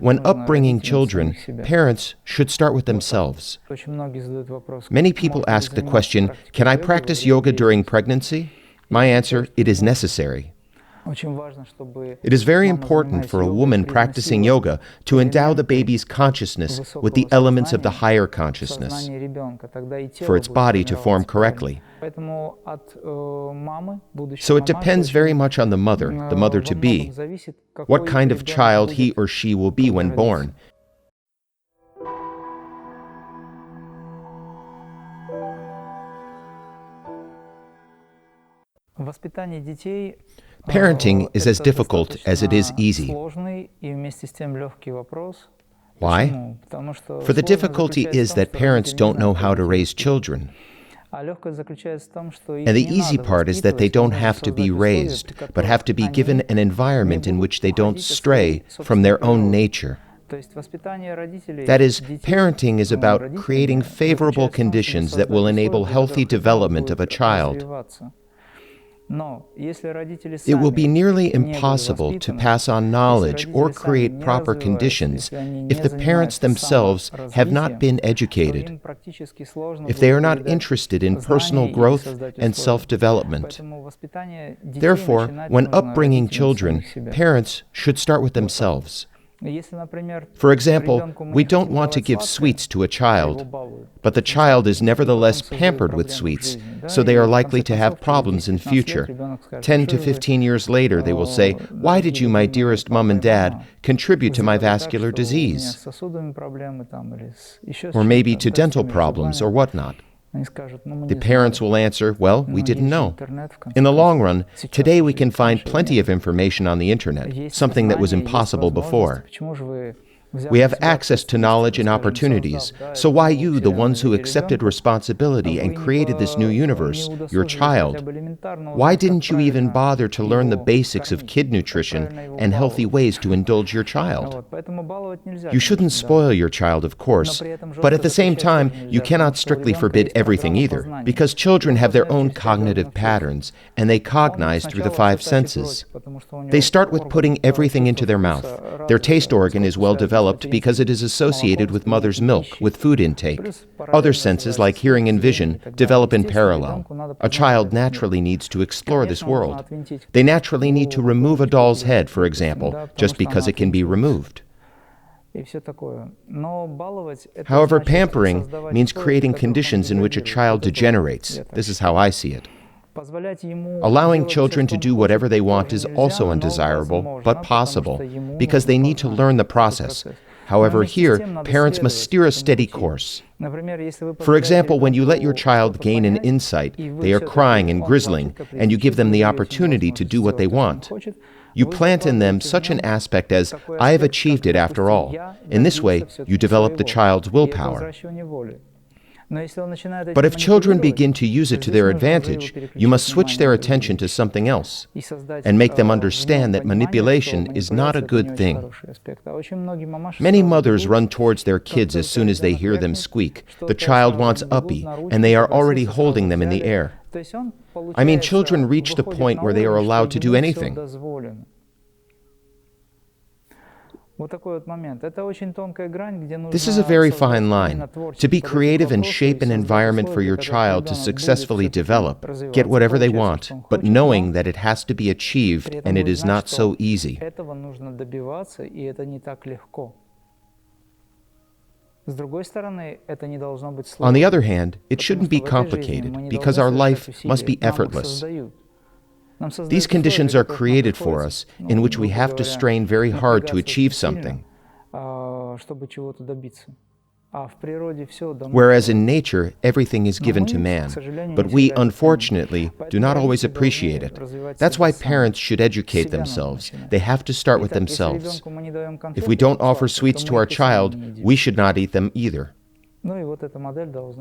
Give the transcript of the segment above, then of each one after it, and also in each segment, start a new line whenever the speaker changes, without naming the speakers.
When upbringing children, parents should start with themselves. Many people ask the question, can I practice yoga during pregnancy? My answer, it is necessary. It is very important for a woman practicing yoga to endow the baby's consciousness with the elements of the higher consciousness, for its body to form correctly. So it depends very much on the mother-to-be, what kind of child he or she will be when born. Parenting is as difficult as it is easy. Why? For the difficulty is that parents don't know how to raise children. And the easy part is that they don't have to be raised, but have to be given an environment in which they don't stray from their own nature. That is, parenting is about creating favorable conditions that will enable healthy development of a child. It will be nearly impossible to pass on knowledge or create proper conditions if the parents themselves have not been educated, if they are not interested in personal growth and self-development. Therefore, when upbringing children, parents should start with themselves. For example, we don't want to give sweets to a child, but the child is nevertheless pampered with sweets, so they are likely to have problems in future. 10 to 15 years later, they will say, "Why did you, my dearest mom and dad, contribute to my vascular disease?" Or maybe to dental problems or whatnot. The parents will answer, "Well, we didn't know." In the long run, today we can find plenty of information on the internet, something that was impossible before. We have access to knowledge and opportunities, so why you, the ones who accepted responsibility and created this new universe, your child, why didn't you even bother to learn the basics of kid nutrition and healthy ways to indulge your child? You shouldn't spoil your child, of course, but at the same time, you cannot strictly forbid everything either, because children have their own cognitive patterns, and they cognize through the five senses. They start with putting everything into their mouth. Their taste organ is well developed because it is associated with mother's milk, with food intake. Other senses, like hearing and vision, develop in parallel. A child naturally needs to explore this world. They naturally need to remove a doll's head, for example, just because it can be removed. However, pampering means creating conditions in which a child degenerates. This is how I see it. Allowing children to do whatever they want is also undesirable, but possible, because they need to learn the process. However, here, parents must steer a steady course. For example, when you let your child gain an insight, they are crying and grizzling, and you give them the opportunity to do what they want. You plant in them such an aspect as, "I have achieved it after all." In this way, you develop the child's willpower. But if children begin to use it to their advantage, you must switch their attention to something else and make them understand that manipulation is not a good thing. Many mothers run towards their kids as soon as they hear them squeak. The child wants uppy, and they are already holding them in the air. I mean, children reach the point where they are allowed to do anything. This is a very fine line. To be creative and shape an environment for your child to successfully develop, get whatever they want, but knowing that it has to be achieved and it is not so easy. On the other hand, it shouldn't be complicated, because our life must be effortless. These conditions are created for us, in which we have to strain very hard to achieve something. Whereas in nature, everything is given to man, but we, unfortunately, do not always appreciate it. That's why parents should educate themselves. They have to start with themselves. If we don't offer sweets to our child, we should not eat them either.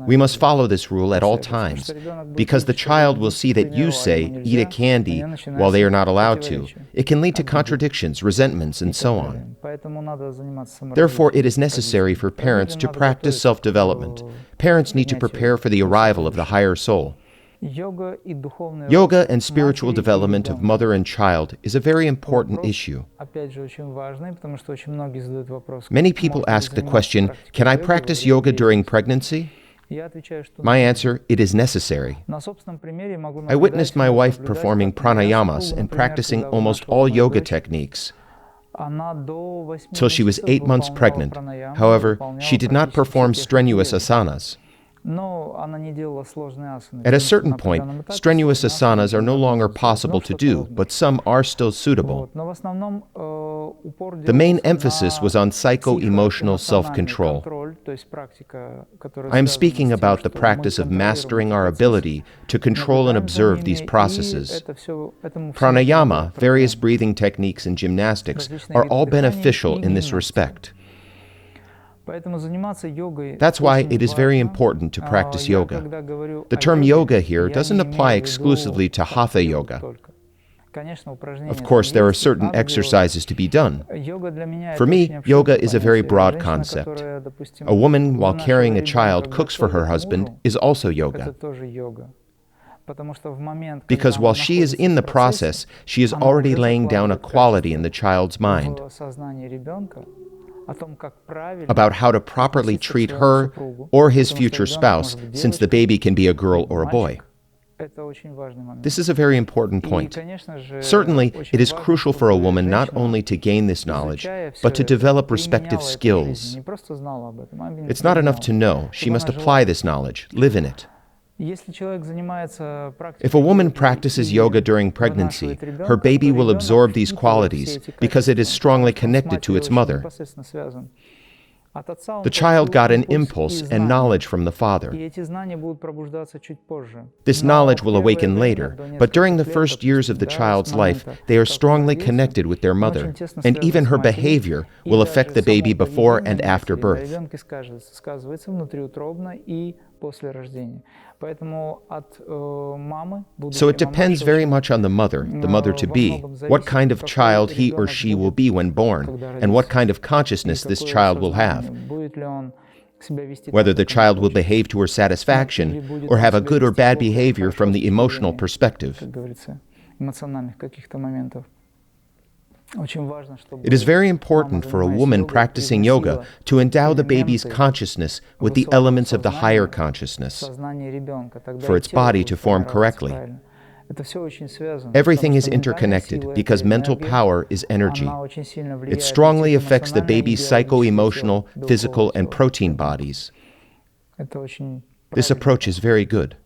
We must follow this rule at all times, because the child will see that you say, "Eat a candy," while they are not allowed to. It can lead to contradictions, resentments, and so on. Therefore, it is necessary for parents to practice self-development. Parents need to prepare for the arrival of the higher soul. Yoga and spiritual development of mother and child is a very important issue. Many people ask the question, can I practice yoga during pregnancy? My answer, it is necessary. I witnessed my wife performing pranayamas and practicing almost all yoga techniques till she was 8 months pregnant. However, she did not perform strenuous asanas. At a certain point, strenuous asanas are no longer possible to do, but some are still suitable. The main emphasis was on psycho-emotional self-control. I am speaking about the practice of mastering our ability to control and observe these processes. Pranayama, various breathing techniques, and gymnastics are all beneficial in this respect. That's why it is very important to practice yoga. The term yoga here doesn't apply exclusively to hatha yoga. Of course, there are certain exercises to be done. For me, yoga is a very broad concept. A woman, while carrying a child, cooks for her husband is also yoga. Because while she is in the process, she is already laying down a quality in the child's mind about how to properly treat her or his future spouse, since the baby can be a girl or a boy. This is a very important point. Certainly, it is crucial for a woman not only to gain this knowledge, but to develop respective skills. It's not enough to know. She must apply this knowledge, live in it. If a woman practices yoga during pregnancy, her baby will absorb these qualities because it is strongly connected to its mother. The child got an impulse and knowledge from the father. This knowledge will awaken later, but during the first years of the child's life, they are strongly connected with their mother, and even her behavior will affect the baby before and after birth. So it depends very much on the mother-to-be, what kind of child he or she will be when born, and what kind of consciousness this child will have. Whether the child will behave to her satisfaction, or have a good or bad behavior from the emotional perspective. It is very important for a woman practicing yoga to endow the baby's consciousness with the elements of the higher consciousness, for its body to form correctly. Everything is interconnected because mental power is energy. It strongly affects the baby's psycho-emotional, physical, and protein bodies. This approach is very good.